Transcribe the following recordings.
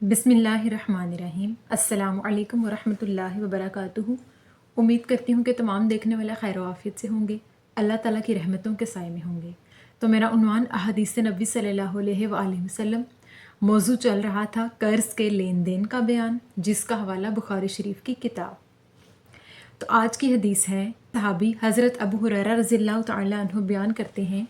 बिस्मिल्लाहिर्रहमानिर्रहीम। अस्सलामु अलैकुम वरहमतुल्लाहि वबरकातुहू। उम्मीद करती हूँ कि तमाम देखने वाले खैर आफियत से होंगे, अल्लाह ताला की रहमतों के साए में होंगे। तो मेरा उन्वान अहदीस नबी सल्लल्लाहु अलैहि वसल्लम मौजू चल रहा था कर्ज़ के लेन देन का बयान, जिसका हवाला बुखारी शरीफ की किताब। तो आज की हदीस है, सहाबी हज़रत अबू हुरैरा रज़ियल्लाहु तआला अन्हु बयान करते हैं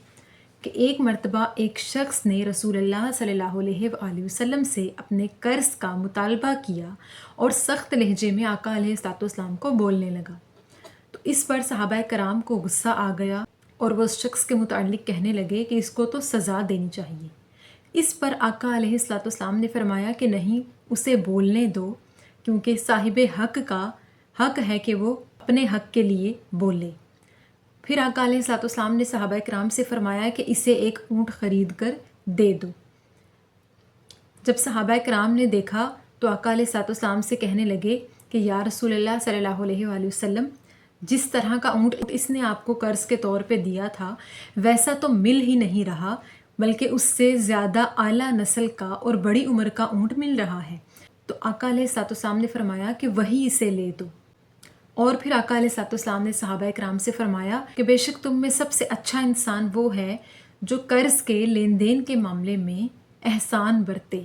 कि एक मर्तबा एक शख्स ने रसूलुल्लाह सल्लल्लाहु अलैहि वसल्लम से अपने कर्ज़ का मुतालबा किया और सख्त लहजे में आका अलैहिस्सलाम को बोलने लगा। तो इस पर सहाबा कराम को गुस्सा आ गया और वो उस शख्स के मुतालिक कहने लगे कि इसको तो सज़ा देनी चाहिए। इस पर आका अलैहिस्सलाम ने फरमाया कि नहीं, उसे बोलने दो, क्योंकि साहिबे हक़ का हक़ है कि वो अपने हक़ के लिए बोले। फिर आका अलैहिस्सलाम ने सहाबा कराम से फरमाया कि इसे एक ऊँट ख़रीद कर दे दो। जब सहाबा कराम ने देखा तो आका अलैहिस्सलाम से कहने लगे कि या रसूलल्लाह सल्लल्लाहु अलैहि वसल्लम, जिस तरह का ऊँट इसने आपको कर्ज़ के तौर पे दिया था वैसा तो मिल ही नहीं रहा, बल्कि उससे ज़्यादा आला नस्ल का और बड़ी उम्र का ऊँट मिल रहा है। तो आका अलैहिस्सलाम ने फरमाया कि वही इसे ले दो। और फिर आका अलैहिस्सलाम ने सहाबा कराम से फरमाया कि बेशक तुम में सबसे अच्छा इंसान वो है जो कर्ज़ के लेन देन के मामले में एहसान बरते।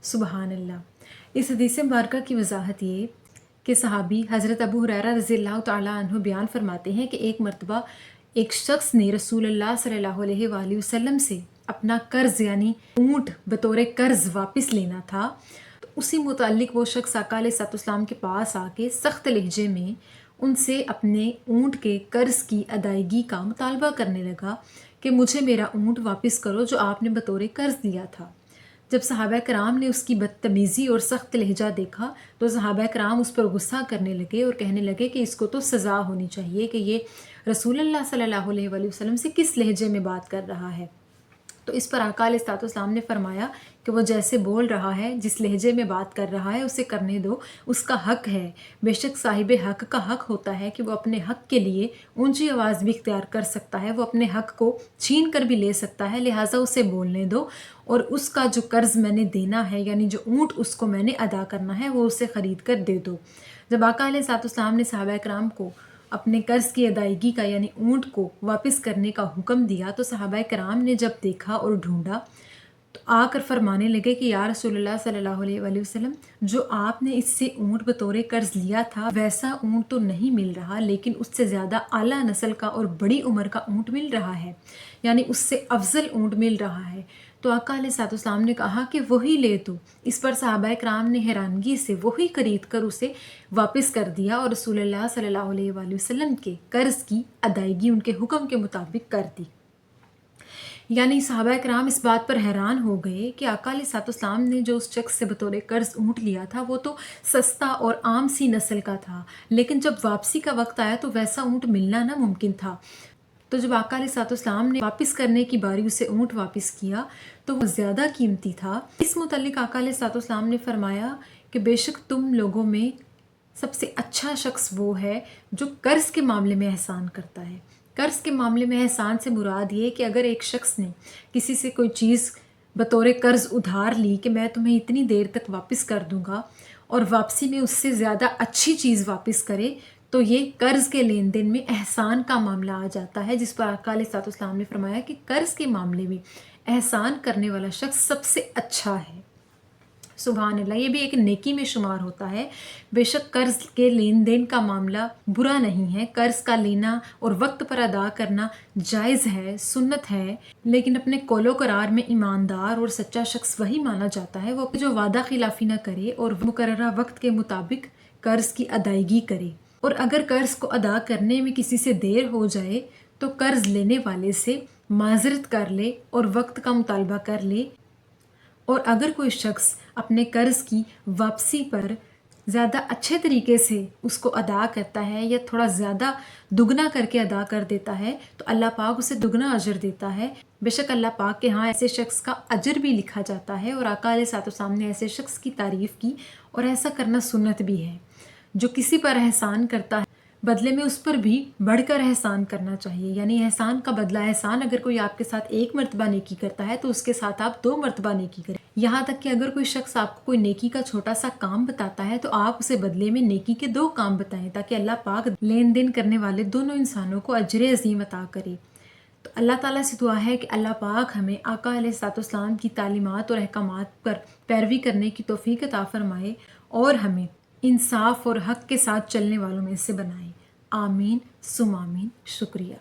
सुबहान अल्लाह। इस हदीस मुबारका की वजाहत ये कि सहाबी हज़रत अबू हुरैरा रज़ियल्लाहु तआला अन्हु बयान फरमाते हैं कि एक मर्तबा एक शख्स ने रसूलुल्लाह सल्लल्लाहु अलैहि वसल्लम से अपना कर्ज़ यानी ऊँट बतौर कर्ज़ वापस लेना था। तो उसी मुतालिक वो शख्स आका अलैहिस्सलाम के पास आके सख्त लहजे में उनसे अपने ऊँट के कर्ज़ की अदायगी का मुतालबा करने लगा कि मुझे मेरा ऊँट वापस करो जो आपने बतौर कर्ज़ दिया था। जब सहाबा कराम ने उसकी बदतमीज़ी और सख्त लहजा देखा तो सहाबा कराम उस पर गुस्सा करने लगे और कहने लगे कि इसको तो सज़ा होनी चाहिए कि ये रसूलुल्लाह सल्लल्लाहु अलैहि वसल्लम से किस लहजे में बात कर रहा है। तो इस पर आका अलैहिस्सलाम ने फरमाया कि वो जैसे बोल रहा है, जिस लहजे में बात कर रहा है, उसे करने दो, उसका हक़ है। बेशक साहिबे हक़ का हक़ होता है कि वो अपने हक़ के लिए ऊंची आवाज़ भी इख्तियार कर सकता है, वो अपने हक़ को छीन कर भी ले सकता है, लिहाजा उसे बोलने दो और उसका जो कर्ज़ मैंने देना है यानी जो ऊँट उसको मैंने अदा करना है वो उसे ख़रीद कर दे दो। जब आका अलैहिस्सलाम ने सहाबा कराम को अपने कर्ज़ की अदायगी का यानी ऊँट को वापस करने का हुक्म दिया तो सहाबा कराम ने जब देखा और ढूंढा तो आकर फरमाने लगे कि या रसूलुल्लाह सल्लल्लाहु अलैहि वसल्लम, जो आपने इससे ऊँट बतौर कर्ज़ लिया था वैसा ऊँट तो नहीं मिल रहा, लेकिन उससे ज़्यादा आला नस्ल का और बड़ी उम्र का ऊँट मिल रहा है, यानी उससे अफजल ऊँट मिल रहा है। तो आका अलैहिस्सलाम ने कहा कि वही ले दो। इस पर सहाबा कराम ने हैरानगी से वही खरीद कर उसे वापस कर दिया और रसूलुल्लाह सल्लल्लाहु अलैहि वसल्लम के कर्ज़ की अदायगी उनके हुक्म के मुताबिक कर दी। यानी सहाबा कराम इस बात पर हैरान हो गए कि आका अलैहिस्सलाम ने जो उस शख्स से बतौर कर्ज़ ऊँट लिया था वो तो सस्ता और आम सी नस्ल का था, लेकिन जब वापसी का वक्त आया तो वैसा ऊँट मिलना नामुमकिन था। तो जब आका अलैहिस्सलाम ने वापस करने की बारी उसे ऊँट वापस किया तो वो ज़्यादा कीमती था। इस मुतालिक आका अलैहिस्सलाम ने फरमाया कि बेशक तुम लोगों में सबसे अच्छा शख्स वो है जो कर्ज़ के मामले में एहसान करता है। कर्ज़ के मामले में एहसान से मुराद ये कि अगर एक शख्स ने किसी से कोई चीज़ बतौर कर्ज़ उधार ली कि मैं तुम्हें इतनी देर तक वापस कर दूँगा और वापसी में उससे ज़्यादा अच्छी चीज़ वापस करे, तो ये कर्ज़ के लेन देन में एहसान का मामला आ जाता है, जिस पर आका अलैहिस्सलाम ने फरमाया कि कर्ज़ के मामले में एहसान करने वाला शख्स सबसे अच्छा है। सुभान अल्लाह। ये भी एक नेकी में शुमार होता है। बेशक कर्ज़ के लेन देन का मामला बुरा नहीं है, कर्ज़ का लेना और वक्त पर अदा करना जायज़ है, सुन्नत है, लेकिन अपने कौलो करार में ईमानदार और सच्चा शख्स वही माना जाता है वो जो वादा खिलाफ़ी ना करे और मुकर्ररा वक्त के मुताबिक कर्ज़ की अदायगी करे। और अगर कर्ज़ को अदा करने में किसी से देर हो जाए तो कर्ज़ लेने वाले से माज़रत कर ले और वक्त का मुतालबा कर ले। और अगर कोई शख्स अपने कर्ज़ की वापसी पर ज़्यादा अच्छे तरीके से उसको अदा करता है या थोड़ा ज़्यादा दुगना करके अदा कर देता है तो अल्लाह पाक उसे दुगना अजर देता है। बेशक अल्लाह पाक के यहाँ ऐसे शख्स का अजर भी लिखा जाता है और आका अलैहिस्सलाम ने ऐसे शख्स की तारीफ़ की और ऐसा करना सुन्नत भी है। जो किसी पर एहसान करता है بدلے میں اس پر بھی بڑھ کر احسان کرنا چاہیے، یعنی احسان کا بدلہ احسان، اگر کوئی آپ کے ساتھ 1 مرتبہ نیکی کرتا ہے تو اس کے ساتھ آپ 2 مرتبہ نیکی کریں۔ یہاں تک کہ اگر کوئی شخص آپ کو کوئی نیکی کا چھوٹا سا کام بتاتا ہے تو آپ اسے بدلے میں نیکی کے 2 کام بتائیں، تاکہ اللہ پاک لین دین کرنے والے دونوں انسانوں کو اجر عظیم عطا کرے۔ تو اللہ تعالیٰ سے دعا ہے کہ اللہ پاک ہمیں آقا علیہ الصلوۃ والسلام کی تعلیمات اور احکامات پر پیروی کرنے کی توفیق عطا فرمائے اور ہمیں انصاف اور حق کے ساتھ چلنے والوں میں سے بنائے۔ آمین ثم آمین۔ شکریہ۔